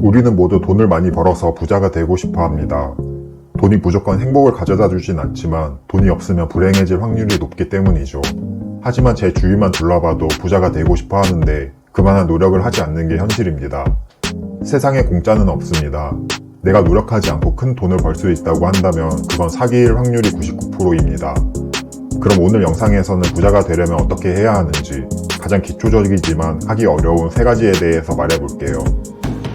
우리는 모두 돈을 많이 벌어서 부자가 되고 싶어 합니다. 돈이 무조건 행복을 가져다 주진 않지만 돈이 없으면 불행해질 확률이 높기 때문이죠. 하지만 제 주위만 둘러봐도 부자가 되고 싶어 하는데 그만한 노력을 하지 않는 게 현실입니다. 세상에 공짜는 없습니다. 내가 노력하지 않고 큰 돈을 벌 수 있다고 한다면 그건 사기일 확률이 99%입니다. 그럼 오늘 영상에서는 부자가 되려면 어떻게 해야 하는지 가장 기초적이지만 하기 어려운 3가지에 대해서 말해볼게요.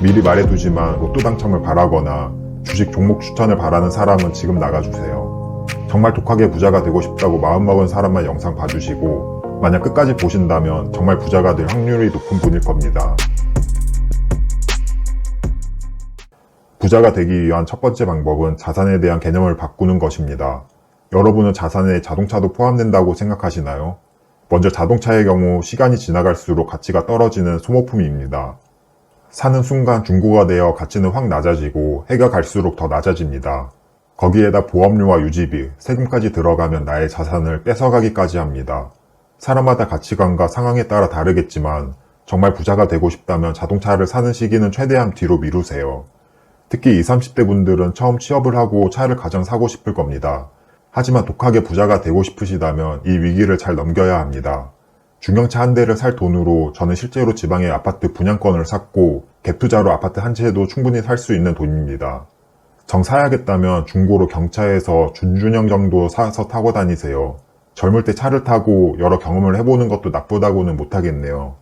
미리 말해두지만 로또 당첨을 바라거나 주식 종목 추천을 바라는 사람은 지금 나가주세요. 정말 독하게 부자가 되고 싶다고 마음먹은 사람만 영상 봐주시고 만약 끝까지 보신다면 정말 부자가 될 확률이 높은 분일 겁니다. 부자가 되기 위한 첫 번째 방법은 자산에 대한 개념을 바꾸는 것입니다. 여러분은 자산에 자동차도 포함된다고 생각하시나요? 먼저 자동차의 경우 시간이 지나갈수록 가치가 떨어지는 소모품입니다. 사는 순간 중고가 되어 가치는 확 낮아지고 해가 갈수록 더 낮아집니다. 거기에다 보험료와 유지비, 세금까지 들어가면 나의 자산을 뺏어가기까지 합니다. 사람마다 가치관과 상황에 따라 다르겠지만 정말 부자가 되고 싶다면 자동차를 사는 시기는 최대한 뒤로 미루세요. 특히 20, 30대 분들은 처음 취업을 하고 차를 가장 사고 싶을 겁니다. 하지만 독하게 부자가 되고 싶으시다면 이 위기를 잘 넘겨야 합니다. 중형차 한 대를 살 돈으로 저는 실제로 지방에 아파트 분양권을 샀고 갭투자로 아파트 한 채도 충분히 살 수 있는 돈입니다. 정 사야겠다면 중고로 경차에서 준준형 정도 사서 타고 다니세요. 젊을 때 차를 타고 여러 경험을 해보는 것도 나쁘다고는 못하겠네요.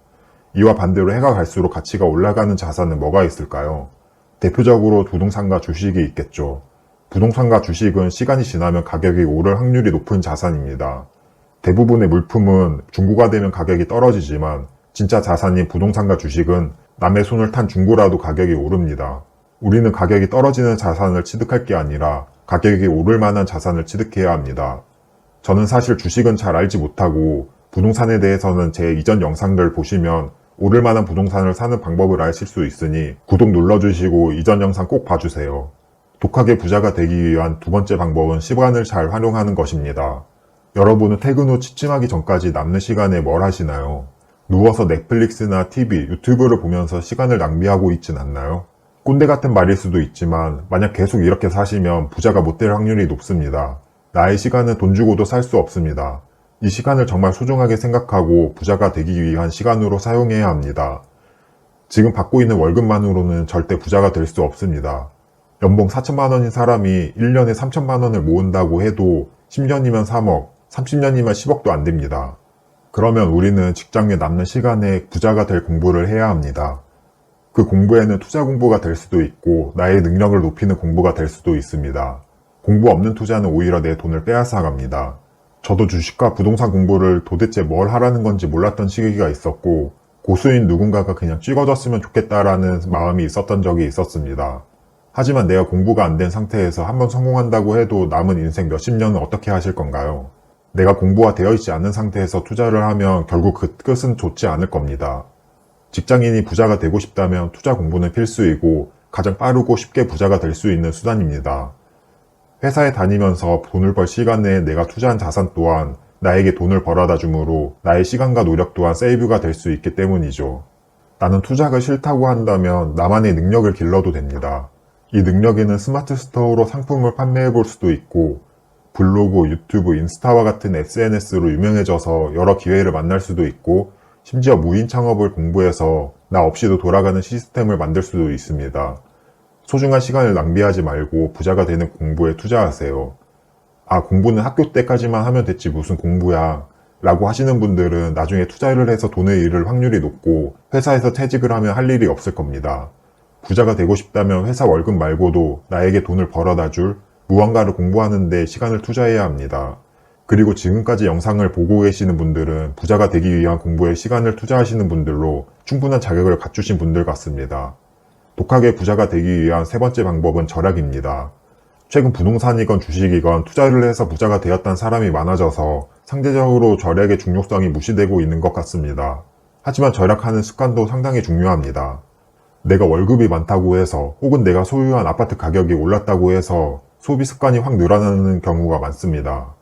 이와 반대로 해가 갈수록 가치가 올라가는 자산은 뭐가 있을까요? 대표적으로 부동산과 주식이 있겠죠. 부동산과 주식은 시간이 지나면 가격이 오를 확률이 높은 자산입니다. 대부분의 물품은 중고가 되면 가격이 떨어지지만 진짜 자산인 부동산과 주식은 남의 손을 탄 중고라도 가격이 오릅니다. 우리는 가격이 떨어지는 자산을 취득할 게 아니라 가격이 오를 만한 자산을 취득해야 합니다. 저는 사실 주식은 잘 알지 못하고 부동산에 대해서는 제 이전 영상들 보시면 오를 만한 부동산을 사는 방법을 아실 수 있으니 구독 눌러주시고 이전 영상 꼭 봐주세요. 독하게 부자가 되기 위한 두 번째 방법은 시간을 잘 활용하는 것입니다. 여러분은 퇴근 후 취침하기 전까지 남는 시간에 뭘 하시나요? 누워서 넷플릭스나 TV, 유튜브를 보면서 시간을 낭비하고 있진 않나요? 꼰대 같은 말일 수도 있지만 만약 계속 이렇게 사시면 부자가 못 될 확률이 높습니다. 나의 시간은 돈 주고도 살 수 없습니다. 이 시간을 정말 소중하게 생각하고 부자가 되기 위한 시간으로 사용해야 합니다. 지금 받고 있는 월급만으로는 절대 부자가 될 수 없습니다. 연봉 4천만 원인 사람이 1년에 3천만 원을 모은다고 해도 10년이면 3억, 30년이면 10억도 안 됩니다. 그러면 우리는 직장 내 남는 시간에 부자가 될 공부를 해야 합니다. 그 공부에는 투자 공부가 될 수도 있고 나의 능력을 높이는 공부가 될 수도 있습니다. 공부 없는 투자는 오히려 내 돈을 빼앗아 갑니다. 저도 주식과 부동산 공부를 도대체 뭘 하라는 건지 몰랐던 시기가 있었고 고수인 누군가가 그냥 찍어줬으면 좋겠다라는 마음이 있었던 적이 있었습니다. 하지만 내가 공부가 안 된 상태에서 한번 성공한다고 해도 남은 인생 몇십 년은 어떻게 하실 건가요? 내가 공부가 되어 있지 않은 상태에서 투자를 하면 결국 그 끝은 좋지 않을 겁니다. 직장인이 부자가 되고 싶다면 투자 공부는 필수이고 가장 빠르고 쉽게 부자가 될 수 있는 수단입니다. 회사에 다니면서 돈을 벌 시간에 내가 투자한 자산 또한 나에게 돈을 벌어다 주므로 나의 시간과 노력 또한 세이브가 될 수 있기 때문이죠. 나는 투자가 싫다고 한다면 나만의 능력을 길러도 됩니다. 이 능력에는 스마트 스토어로 상품을 판매해 볼 수도 있고 블로그, 유튜브, 인스타와 같은 SNS로 유명해져서 여러 기회를 만날 수도 있고 심지어 무인 창업을 공부해서 나 없이도 돌아가는 시스템을 만들 수도 있습니다. 소중한 시간을 낭비하지 말고 부자가 되는 공부에 투자하세요. 아, 공부는 학교 때까지만 하면 됐지 무슨 공부야 라고 하시는 분들은 나중에 투자를 해서 돈을 잃을 확률이 높고 회사에서 퇴직을 하면 할 일이 없을 겁니다. 부자가 되고 싶다면 회사 월급 말고도 나에게 돈을 벌어다 줄 무언가를 공부하는 데 시간을 투자해야 합니다. 그리고 지금까지 영상을 보고 계시는 분들은 부자가 되기 위한 공부에 시간을 투자하시는 분들로 충분한 자격을 갖추신 분들 같습니다. 독하게 부자가 되기 위한 세 번째 방법은 절약입니다. 최근 부동산이건 주식이건 투자를 해서 부자가 되었다는 사람이 많아져서 상대적으로 절약의 중요성이 무시되고 있는 것 같습니다. 하지만 절약하는 습관도 상당히 중요합니다. 내가 월급이 많다고 해서 혹은 내가 소유한 아파트 가격이 올랐다고 해서 소비 습관이 확 늘어나는 경우가 많습니다.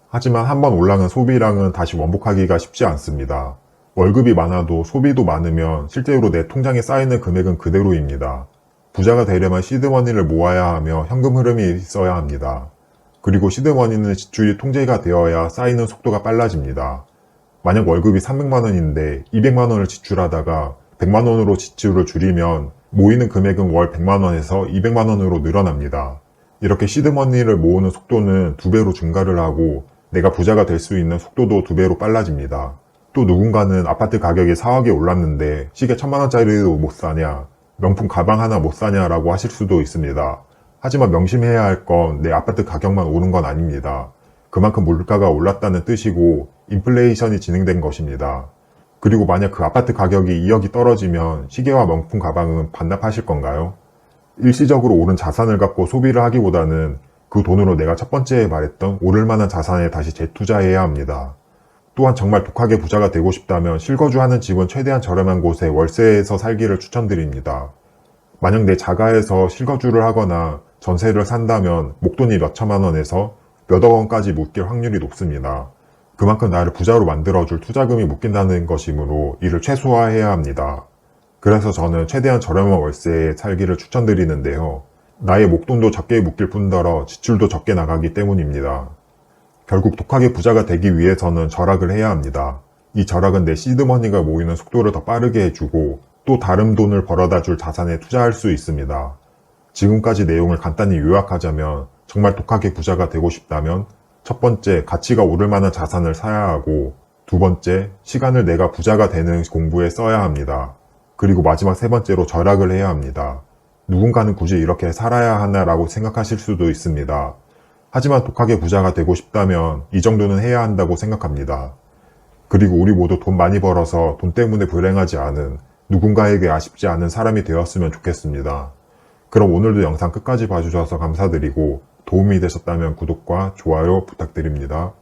하지만 한번 올라간 소비량은 다시 원복하기가 쉽지 않습니다. 월급이 많아도 소비도 많으면 실제로 내 통장에 쌓이는 금액은 그대로입니다. 부자가 되려면 시드머니를 모아야 하며 현금 흐름이 있어야 합니다. 그리고 시드머니는 지출이 통제가 되어야 쌓이는 속도가 빨라집니다. 만약 월급이 300만 원인데 200만 원을 지출하다가 100만 원으로 지출을 줄이면 모이는 금액은 월 100만 원에서 200만 원으로 늘어납니다. 이렇게 시드머니를 모으는 속도는 2배로 증가를 하고 내가 부자가 될 수 있는 속도도 2배로 빨라집니다. 또 누군가는 아파트 가격이 4억에 올랐는데 시계 1000만 원짜리도 못 사냐, 명품 가방 하나 못 사냐 라고 하실 수도 있습니다. 하지만 명심해야 할 건 내 아파트 가격만 오른 건 아닙니다. 그만큼 물가가 올랐다는 뜻이고 인플레이션이 진행된 것입니다. 그리고 만약 그 아파트 가격이 2억이 떨어지면 시계와 명품 가방은 반납하실 건가요? 일시적으로 오른 자산을 갖고 소비를 하기보다는 그 돈으로 내가 첫 번째에 말했던 오를 만한 자산에 다시 재투자해야 합니다. 또한 정말 독하게 부자가 되고 싶다면 실거주하는 집은 최대한 저렴한 곳에 월세에서 살기를 추천드립니다. 만약 내 자가에서 실거주를 하거나 전세를 산다면 목돈이 몇 천만 원에서 몇억 원까지 묶일 확률이 높습니다. 그만큼 나를 부자로 만들어줄 투자금이 묶인다는 것이므로 이를 최소화해야 합니다. 그래서 저는 최대한 저렴한 월세에 살기를 추천드리는데요. 나의 목돈도 적게 묶일 뿐더러 지출도 적게 나가기 때문입니다. 결국 독하게 부자가 되기 위해서는 절약을 해야 합니다. 이 절약은 내 시드머니가 모이는 속도를 더 빠르게 해주고 또 다른 돈을 벌어다 줄 자산에 투자할 수 있습니다. 지금까지 내용을 간단히 요약하자면 정말 독하게 부자가 되고 싶다면 첫 번째, 가치가 오를 만한 자산을 사야 하고 두 번째, 시간을 내가 부자가 되는 공부에 써야 합니다. 그리고 마지막 세 번째로 절약을 해야 합니다. 누군가는 굳이 이렇게 살아야 하나라고 생각하실 수도 있습니다. 하지만 독하게 부자가 되고 싶다면 이 정도는 해야 한다고 생각합니다. 그리고 우리 모두 돈 많이 벌어서 돈 때문에 불행하지 않은, 누군가에게 아쉽지 않은 사람이 되었으면 좋겠습니다. 그럼 오늘도 영상 끝까지 봐주셔서 감사드리고 도움이 되셨다면 구독과 좋아요 부탁드립니다.